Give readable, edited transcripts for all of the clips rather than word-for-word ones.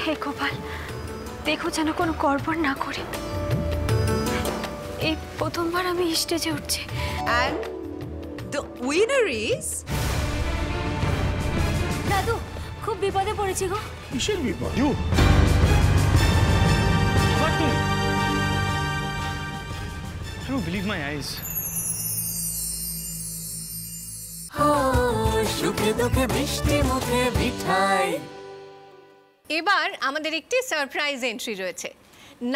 হে গোপাল, দেখো যেন কোনো গড়বড় না করে। এই প্রথমবার আমি স্টেজে উঠছি। And the winner is দাদু, খুব বিপদে পড়েছি গো। কিসের বিপদ? I don't believe my eyes. এবার আমাদের একটি সারপ্রাইজ এন্ট্রি রয়েছে।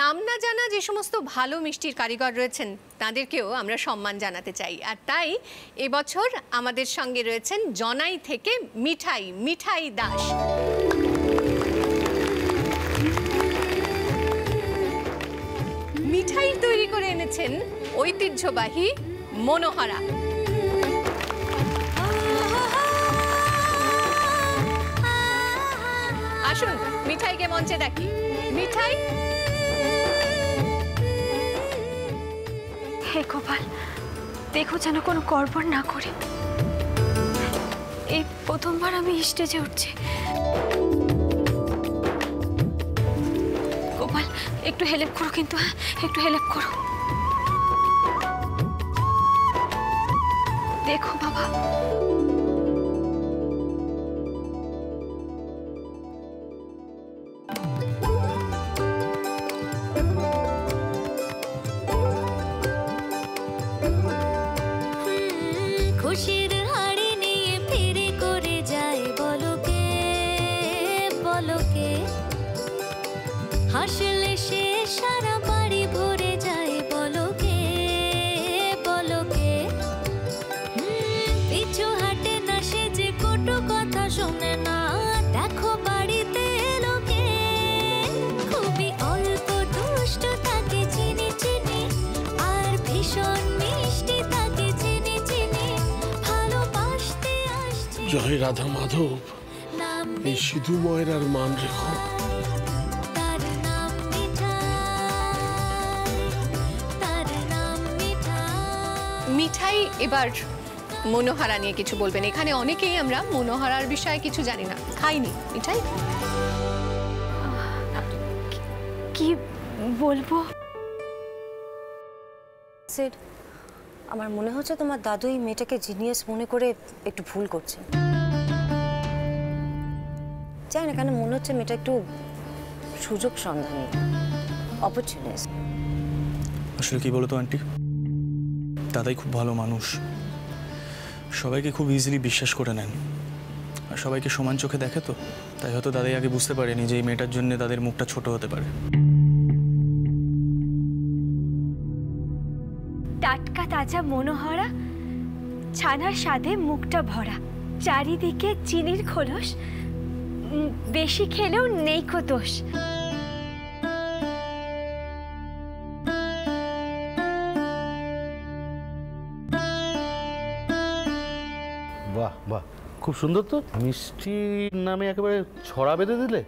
নাম না জানা যে সমস্ত ভালো মিষ্টির কারিগর রয়েছেন তাদেরকেও আমরা সম্মান জানাতে চাই। আর তাই এবছর আমাদের সঙ্গে রয়েছেন জনাই থেকে মিঠাই দাস। মিঠাই তৈরি করে এনেছেন ঐতিহ্যবাহী মনোহরা। আসুন মিঠাইকে মঞ্চে ডাকি। মিঠাই। হে গোপাল, দেখো যেন কোনো গড়বড় না করে। এই প্রথমবার আমি স্টেজে উঠছি। গোপাল, একটু হেল্প করো কিন্তু, হ্যাঁ একটু হেল্প করো। দেখো বাবা, খুশির হাড়ি নিয়ে ফিরে করে যায় বলকে হাসলে সে সারা বাড়ি ভরে যায় বলকে পিছু হাটে না সে যে কটু কথা শোনে না। দেখো বাড়িতে লোকে খুবই অল্প দুষ্ট থাকে চিনি আর ভীষণ মিষ্টি থাকে চিনি ভালোবাসতে আসছে। জয় রাধা মাধব, এই সিধু ময়রার মান রেখো। তার নাম মিঠাই। মিঠাই এবার মনোহরা নিয়ে কিছু বলবেন। এখানে অনেকেই আমরা মনোহরার বিষয়ে কিছু জানি না, খাইনি। মিঠাই কি বলবো? স্যার, আমার মনে হচ্ছে তোমার দাদু এই মেয়েটাকে জিনিয়াস মনে করে একটু ভুল করছে। জানি না কেন মনে হচ্ছে মেয়েটা একটু সুযোগ সন্ধানী, অপরচুনিস্ট। আসলে কি বলতো আন্টি, দাদাই খুব ভালো মানুষ, সবাইকে খুব ইজিলি বিশ্বাস করে নেন আর সবাইকে সমান চোখে দেখে। তো তাই হয়তো দাদাই আগে বুঝতে পারেনি যে এই মেয়েটার জন্য তাদের মুখটা ছোট হতে পারে। টাটকা তাজা মনোহরা, ছানার স্বাদে মুখটা ভরা, চারিদিকে চিনির খোলস, বেশি খেলেও নেই কো দোষ। বাহ বাহ, খুব সুন্দর তো। মিষ্টির নামে একেবারে ছড়া বেঁধে দিলে।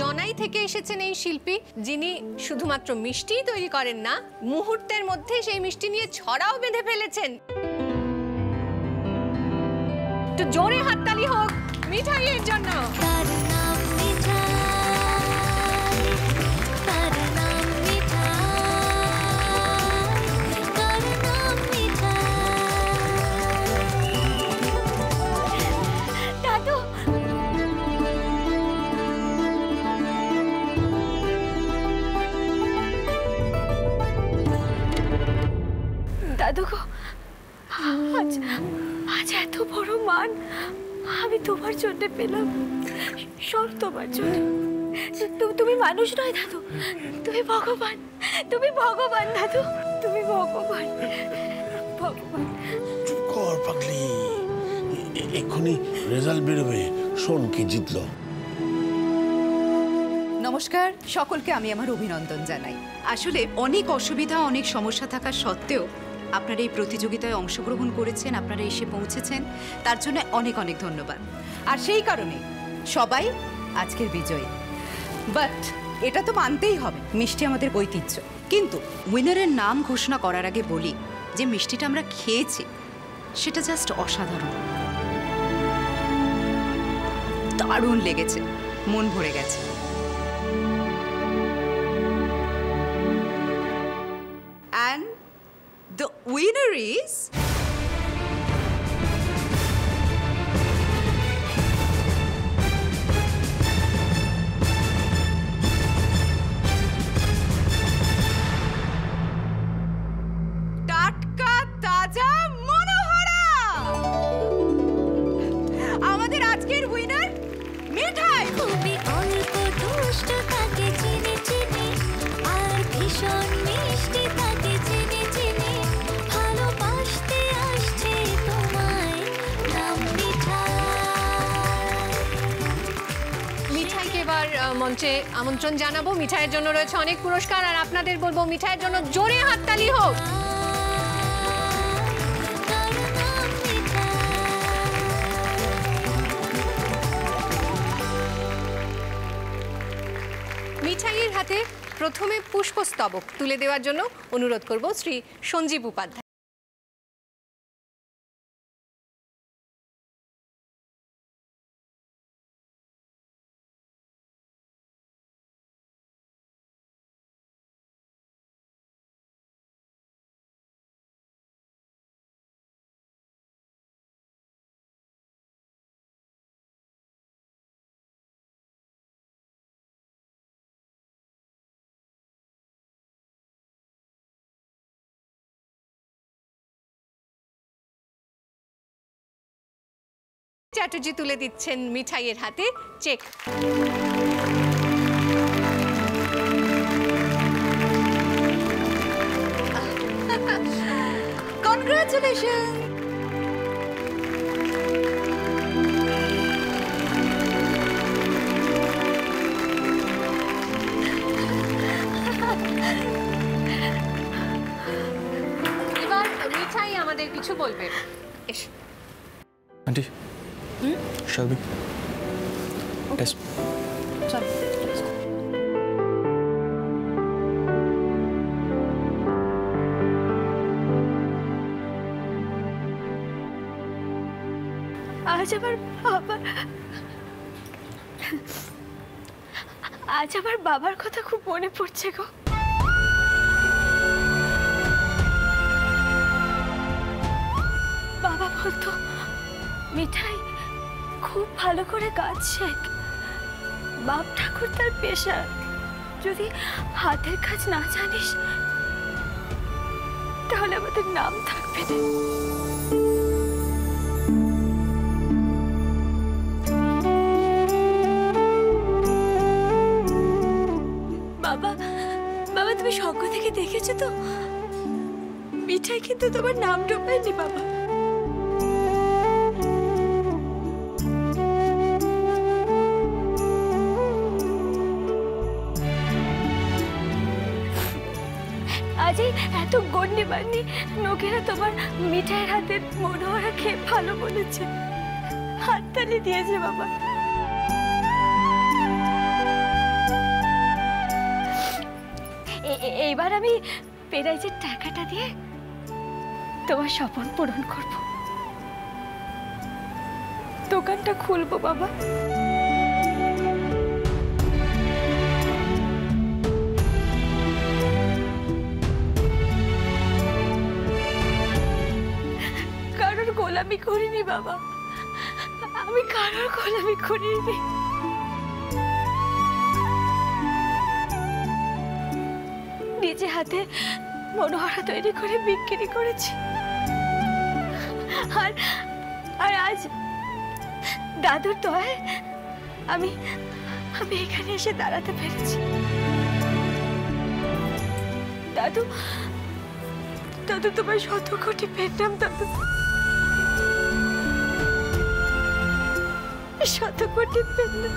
জনাই থেকে এসেছেন এই শিল্পী, যিনি শুধুমাত্র মিষ্টিই তৈরি করেন না, মুহূর্তের মধ্যে সেই মিষ্টি নিয়ে ছড়াও বেঁধে ফেলেছেন। তো জোরে হাততালি হোক মিঠাইয়ের জন্য। দাদু গো, আজ এত বড় মান আমি তোমার জন্য পেলাম, সব তোমার জন্য। তুমি মানুষ নয় দাদু, তুমি ভগবান, তুমি ভগবান দাদু, তুমি ভগবান। চুপ কর পাগলি, এক্ষুনি রেজাল্ট বেরোবে, শোন কি জিতলো। নমস্কার সকলকে, আমি আমার অভিনন্দন জানাই। আসলে অনেক অসুবিধা, অনেক সমস্যা থাকা সত্ত্বেও আপনারা এই প্রতিযোগিতায় অংশগ্রহণ করেছেন, আপনারা এসে পৌঁছেছেন, তার জন্য অনেক অনেক ধন্যবাদ। আর সেই কারণে সবাই আজকের বিজয়ী। বাট এটা তো মানতেই হবে, মিষ্টি আমাদের ঐতিহ্য। কিন্তু উইনারের নাম ঘোষণা করার আগে বলি যে মিষ্টিটা আমরা খেয়েছি সেটা জাস্ট অসাধারণ। দারুণ লেগেছে, মন ভরে গেছে। And the winner is টাটকা তাজা মনোহরা। আমাদের আজকের উইনার মিঠাই। খুবই অল্প দুষ্ট তাকে চিনি চিনি, আর ভীষণ মিষ্টি তাকে চিনি চিনি, ভালোবাসতে আসছে তোমায়, নাম মিঠাই। মিঠাইকে এবার মঞ্চে আমন্ত্রণ জানাবো। মিঠাইয়ের জন্য রয়েছে অনেক পুরস্কার, আর আপনাদের বলবো মিঠাইয়ের জন্য জোরে হাততালি হোক। তার নাম মিঠাই। মিঠাইয়ের হাতে প্রথমে পুষ্পস্তবক তুলে দেওয়ার জন্য অনুরোধ করব শ্রী সঞ্জীব উপাধ্যায়। চ্যাটার্জি তুলে দিচ্ছেন মিঠাইয়ের হাতে চেক। কনগ্রাচুলেশন। এবার মিঠাই আমাদের কিছু বলবে। এস আন্টি, শালবি, Yes. আজ আমার বাবার কথা খুব মনে পড়ছে গো। বাবা বলতো মিঠাই খুব ভালো করে কাজ শেখ, বাপ ঠাকুর তার পেশা, যদি হাতের কাজ না জানিস তাহলে আমাদের নাম থাকবে না। বাবা বাবা তুমি স্বপ্ন থেকে দেখেছো তো মিঠাই কিন্তু তোমার নাম ডোবায়নি বাবা। আজই এত গন্ডি বান্ডি লোকেরা তোমার মিঠাইয়ের হাতের মনোহরা খেয়ে ভালো বলেছে, হাততালি দিয়েছে বাবা। এইবার আমি পেরাইজের টাকাটা দিয়ে তোমার স্বপ্ন পূরণ করব, দোকানটা খুলবো বাবা। কারোর গোলামি করিনি বাবা, আমি কারোর গোলামি করিনি। নিজে হাতে মনোহরা তৈরি করে বিক্রি করেছি, আর আজ দাদুর দয়ায় আমি এখানে এসে দাঁড়াতে পেরেছি। দাদু দাদু তোমার 100 কোটি পেতাম দাদু, 100 কোটি পেতাম।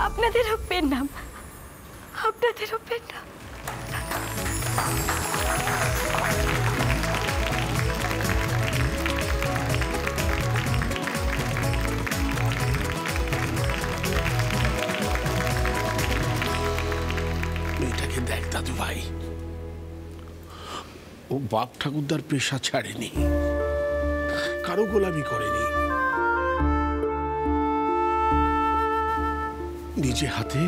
আপনাদেরও পেন নাম, আপনাদেরও পেন নাম। মেয়েটাকে দেখ দাদু ভাই, ও বাপ ঠাকুরদার পেশা ছাড়েনি, কারো গোলামি করেনি, নিজে হাতে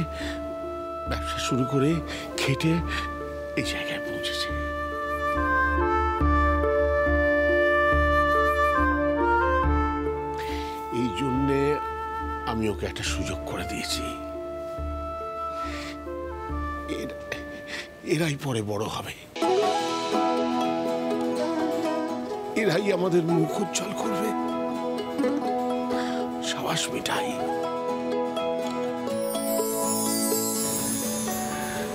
ব্যবসা শুরু করে খেটে এই জায়গায় পৌঁছেছে। এই জন্যে আমি ওকে একটা সুযোগ করে দিয়েছি। এরাই পরে বড় হবে, এরাই আমাদের মুখ উজ্জ্বল করবে। সাবাস মিঠাই।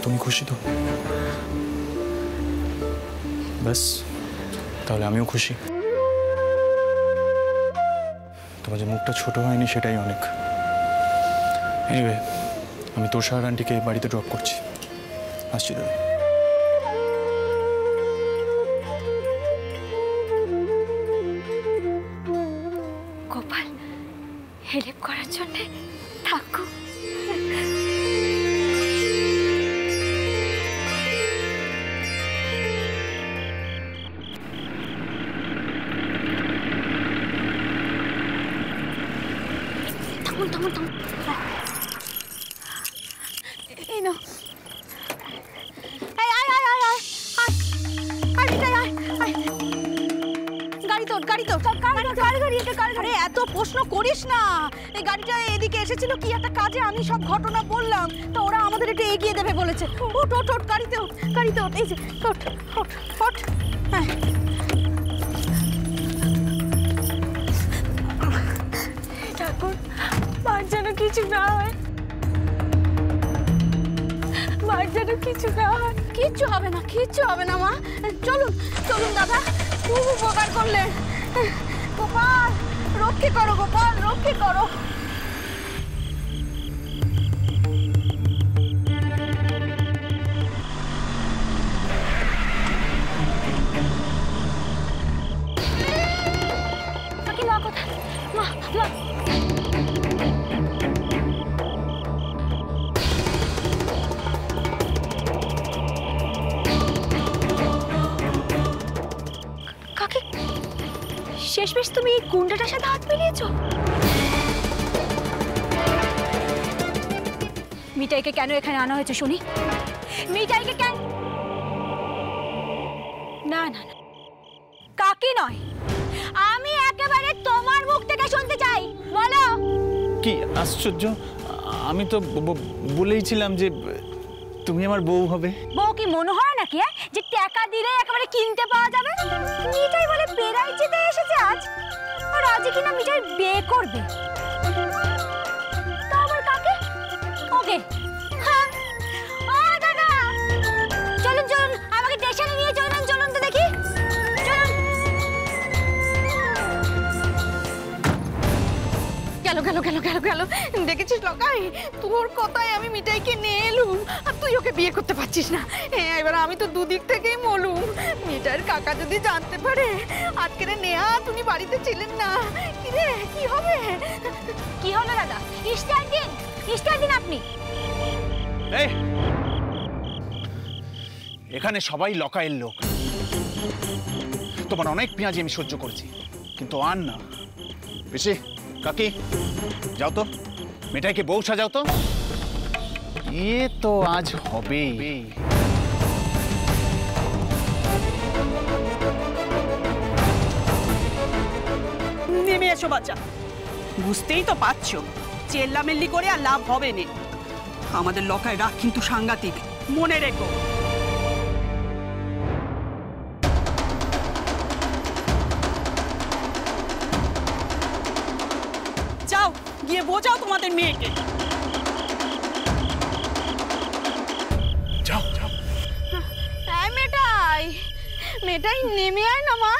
তুমি খুশি তো? ব্যাস, তাহলে আমিও খুশি। তোমার যে মুখটা ছোট হয়নি সেটাই অনেক। এনিওয়ে, আমি তুষার আন্টিকে বাড়িতে ড্রপ করছি। আসছি দাদা। গোপাল, হেল্প করার জন্য থাকো। থামুন থামুন থামুন। এই নাও। আয় আয় আয় আয় আয় আয় আয় মিঠাই আয় আয়। গাড়ি তোর, গাড়ি তোর। আরে এত প্রশ্ন করিস না। এই গাড়িটা এদিকে এসেছিল কি একটা কাজে, আমি সব ঘটনা বললাম, তো ওরা আমাদের একটু এগিয়ে দেবে বলেছে। ওঠ ওঠ ওঠ, গাড়িতে ওঠ, গাড়িতে ওঠ। এই যে ওঠ ওঠ ওঠ। হ্যাঁ, ঠাকুর, মার যেন কিছু না হয়, মার যেন কিছু না হয়। কিচ্ছু হবে না, কিচ্ছু হবে না মা। চলুন চলুন দাদা, খুব উপকার করলেন। গোপাল, রক্ষে করো গোপাল, রক্ষে করো। মা কোথায়? মা মা, কাকে শেষমেশ তুমি এই গুন্ডাটার সাথে হাত মিলিয়েছো? মিঠাইকে কেন এখানে আনা হয়েছে শুনি? মিঠাইকে কেন? না না না, কাকে নয়, আমি একেবারে তোমার মুখ থেকে শুনতে চাই। বলো। কি আশ্চর্য, আমি তো বলেইছিলাম যে তুমি আমার বউ হবে। বউ কি মনে হয় নাকি যে টাকা দিলে একেবারে কিনতে পাওয়া যাবে? মিঠাই বলে বেড়াই যেতে এসেছে আজ, আর আজই কিনা মিঠাই বিয়ে করবে। তা আবার কাকে? ওকে। হ্যাঁ, ও দাদা, চলুন চলুন, আমাকে স্টেশনে নিয়ে চলুন, চলুন তো দেখি, চলুন। গেল গেল গেল গেল গেল। দেখেছিস লকাই, তোর কথায় আমি মিঠাইকে নিয়ে এলুম, আর তুই ওকে বিয়ে করতে পারছিস না। এবার আমি তো দুদিক থেকেই মলুম। মিঠাইয়ের কাকা যদি জানতে পারে আজকের নেহা তুমি বাড়িতে ছিলেন না, কি রে কি হবে? কি হলো দাদা? ইস্টার দিন আপনি। এই, এখানে সবাই লকাইয়ের লোক। তোমার অনেক পেঁয়াজি আমি সহ্য করেছি, কিন্তু আর না। বেশি কাকি, যাও তো মিঠাইকে বউ সাজাও তো। এ তো আজ হবে। নেমে এসো বাচ্চা, বুঝতেই তো পারছো চেল্লামেল্লি করে আর লাভ হবে না। আমাদের লকায় রাগ কিন্তু সাংঘাতিক, মনে রেখো। যাও গিয়ে বোঝাও তোমাদের মেয়েকে। যাও যাও। মেটাই মেটাই নেমে আয় না মা,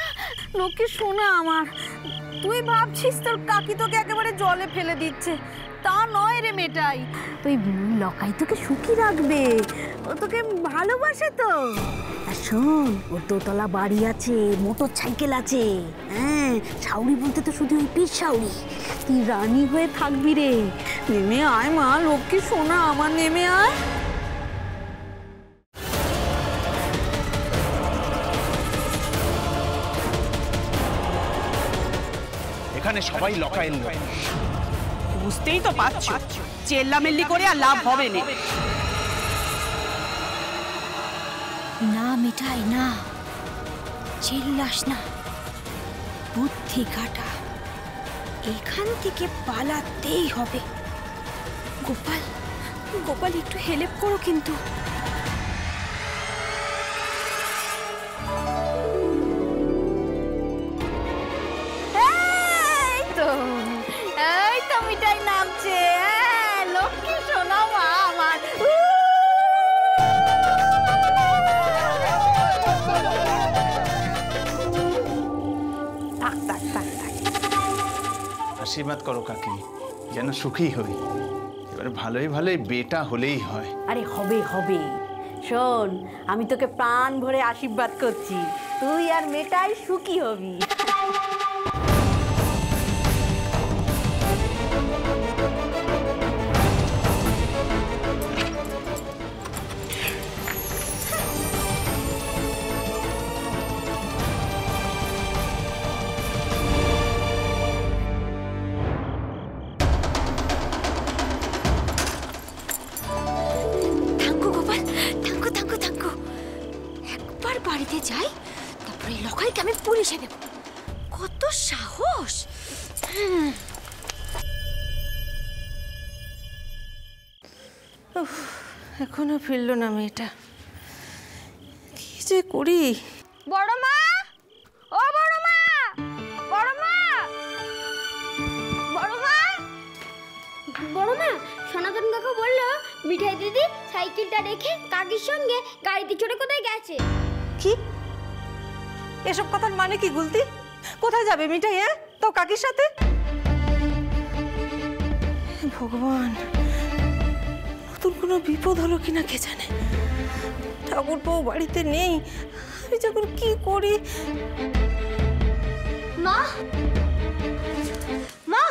লোকে শোনা আমার। তুই ভাবছিস তোর কাকি তোকে একেবারে জলে ফেলে দিচ্ছে, তা নয় রে মেটাই। তুই লকাই তোকে সুখী রাখবে, ও তোকে ভালোবাসে তো। আর শোন, ওর দোতলা বাড়ি আছে, মোটর সাইকেল আছে। হ্যাঁ, ছাউনি বলতে তো শুধু ওই পিস ছাউনি। তুই রানী হয়ে থাকবি রে। নেমে আয় মা, লোককে শোনা আমার, নেমে আয়। এখানে সবাই লকায়ের লোক। বুঝতেই তো পারছো চেল্লামেল্লি করে আর লাভ হবে না। না মিঠাই না, চিল্লাস না, বুদ্ধি কাটা, এখান থেকে পালাতেই হবে। গোপাল, গোপাল একটু হেল্প করো কিন্তু। এই তো মিঠাই নামছে, লক্ষ্মী সোনা মা আমার। আশীর্বাদ করো কাকি, যেন সুখী হই। এবারে ভালোই ভালোই বেটা হলেই হয়। আরে হবে হবে, শোন আমি তোকে প্রাণ ভরে আশীর্বাদ করছি, তুই আর মেয়েটাই সুখী হবি। বাড়িতে যাই, তারপরে লকাইকে আমি পুলিশে দেব। কত সাহস! এখনো ফিরল না মেয়েটা, কি যে করি। বড় মা, ও বড় মা, বড় মা, বড় মা, বড় মা, সনাতন কাকু বললো মিঠাই দিদি সাইকেলটা রেখে কাকির সঙ্গে গাড়িতে চড়ে কোথায় গেছে। কি এসব কথার মানে কি গুলতি? কোথায় যাবে মিঠাই? তো কাকির সাথে? ভগবান, নতুন কোনো বিপদ হলো কিনা কে জানে। ঠাকুরপো বাড়িতে নেই, আমি যখন কি করি। মা, মা,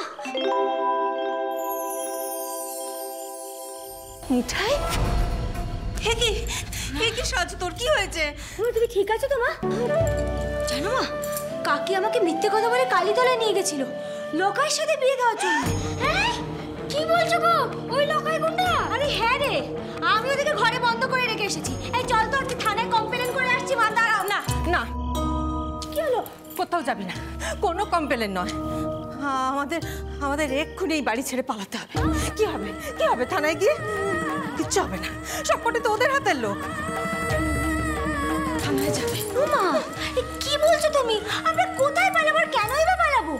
মিঠাই, কি সাজ, তোর কি হয়েছে? তুমি ঠিক আছো তো মা? জানো মা, কাকি আমাকে মিথ্যে কথা বলে কালীতলায় নিয়ে গেছিল লকাইয়ের সাথে বিয়ে দেওয়ার জন্য। কি বলছো গো? ওই লকাই গুন্ডা? আরে হ্যাঁ রে, আমি ওদেরকে ঘরে বন্ধ করে রেখে এসেছি। এই চল তো আজকে থানায় কমপ্লেন করে আসছি। মা দাঁড়াও। না না, কি হলো? কোথাও যাবি না, কোনো কমপ্লেন নয়। আমাদের এক্ষুনি এই বাড়ি ছেড়ে পালাতে হবে। কি হবে কি হবে থানায় গিয়ে? কিচ্ছু হবে না, সবকটি তো ওদের হাতের লোক। থানায় যাবে। মা, কি বলছো তুমি? আমরা কোথায় পালাবো, কেনই বা পালাবো?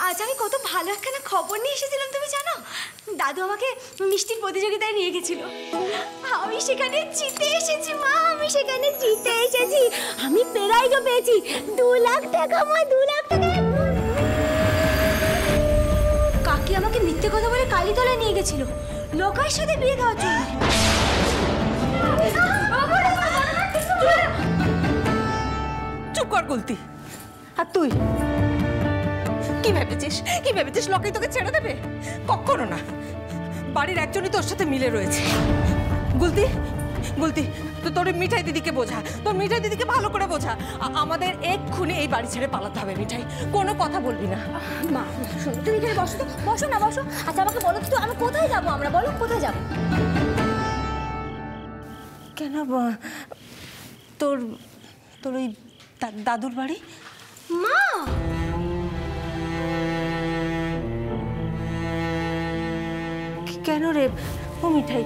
আজ আমি কত ভালো একখানা খবর নিয়ে এসেছিলাম, তুমি জানো? দাদু আমাকে মিষ্টির প্রতিযোগিতায় নিয়ে গেছিল। আমি সেখানে জিতে এসেছি মা, আমি সেখানে জিতে এসেছি। আমি প্রাইজও পেয়েছি 2 লাখ টাকা মা, 2 লাখ টাকা। কাকি আমাকে মিথ্যে কথা বলে কালীতলায় নিয়ে গেছিল লকাইয়ের সাথে বিয়ে দেওয়ার জন্য। চুপ কর গুলতি। আর তুই কি ভেবেছিস লকাই তোকে ছেড়ে দেবে? কখনো না, বাড়ির একজনই তোর সাথে মিলে রয়েছে। গুলতি, তো তোর মিঠাই দিদিকে বোঝা, তোর মিঠাই দিদিকে ভালো করে বোঝা। আমাদের এক্ষুনি এই বাড়ি ছেড়ে পালাতে হবে মিঠাই, কোনো কথা বলবি না। মা শোনো, তুমি এখানে বসো তো, বসো না, বসো। আচ্ছা আমাকে বলো তো, আমি কোথায় যাবো? আমরা বলো কোথায় যাবো? কেন তোর ওই দাদুর বাড়ি। মা, কেন রে? ও মিঠাই,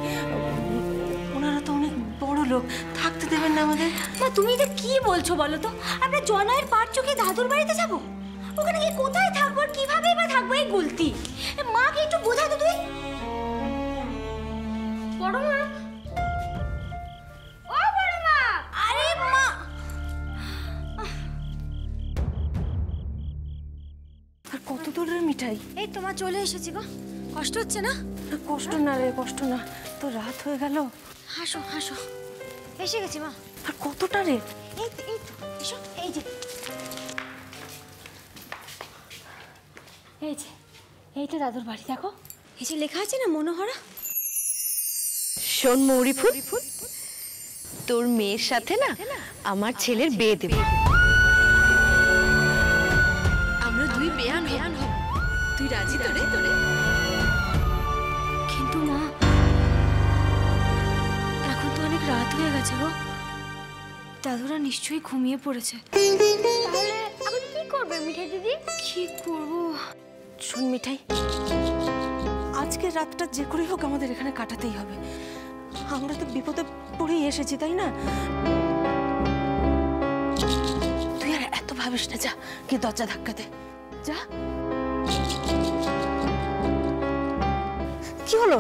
ওনারা তো অনেক বড় লোক, থাকতে দেবেন না আমাদের? মা তুমি এটা কি বলছো বলো তো? আমরা জনয়ের পাট চোখে দাদুর বাড়িতে যাব? ওখানে গিয়ে কোথায় থাকবো আর কিভাবে বা থাকবো? এই গুলতি, মাকে একটু বোঝা তো তুই। বড় মা, ও বড় মা, আরে মা। আর কত দূরের মিঠাই? এই তোমার চলে এসেছি গো, কষ্ট হচ্ছে না? কষ্ট না রে, কষ্ট না, তো রাত হয়ে গেল। হাসো হাসো, এসে গেছি মা। আর কতটা রে? এই তো এসো, এই যে এই তো দাদুর বাড়ি, দেখো এই যে লেখা আছে না মনোহরা। শোন মৌরি ফুল, তোর মেয়ের সাথে না আমার ছেলের বিয়ে দেব। আমরা 2 বেয়ান হব। তুই রাজি তো রে? কিন্তু মা, এখন তো অনেক রাত হয়ে গেছে গো। দাদুরা নিশ্চয়ই ঘুমিয়ে পড়েছে। তাহলে এখন কি করবে মিঠাই দিদি? কি করব? শোন মিঠাই, আজকের রাতটা যে করেই হোক আমাদের এখানে কাটাতেই হবে। আমরা তো বিপদে পড়েই এসেছি, তাই না? তুই আর এত ভাবিস না, যা কি দরজা ধাক্কা দে, যা। কি হলো?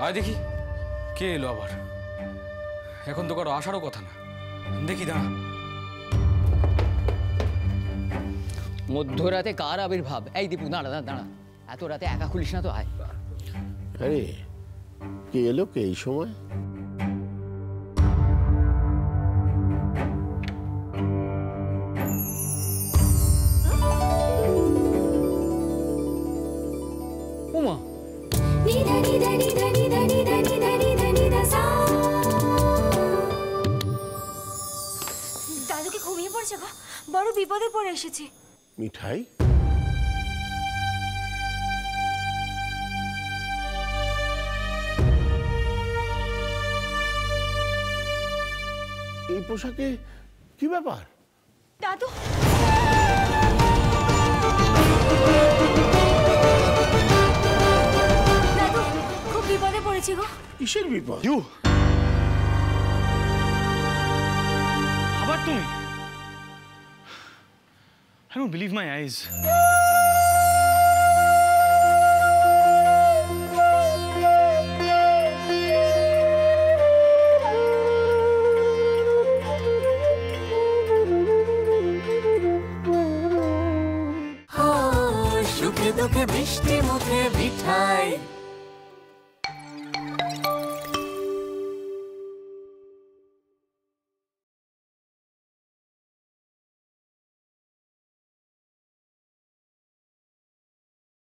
আয় দেখি কে এলো আবার। এখন তো কারো আসারও কথা না। দেখি দাঁড়া। মধ্যরাতে কার আবির্ভাব? এই দীপু দাঁড়া দাঁড়া দাঁড়া, এত রাতে একা খুলিস না তো, আয়। আরে কে এলো কে এই সময়? উমা, দাদুকে ঘুমিয়ে পড়েছে গো, বড় বিপদে পড়ে এসেছি। মিঠাই, এই পোশাকে কি ব্যাপার? দাদু, দাদু খুব বিপদে পড়েছি গো। কিসের বিপদ? আবার তুমি? I don't believe my eyes.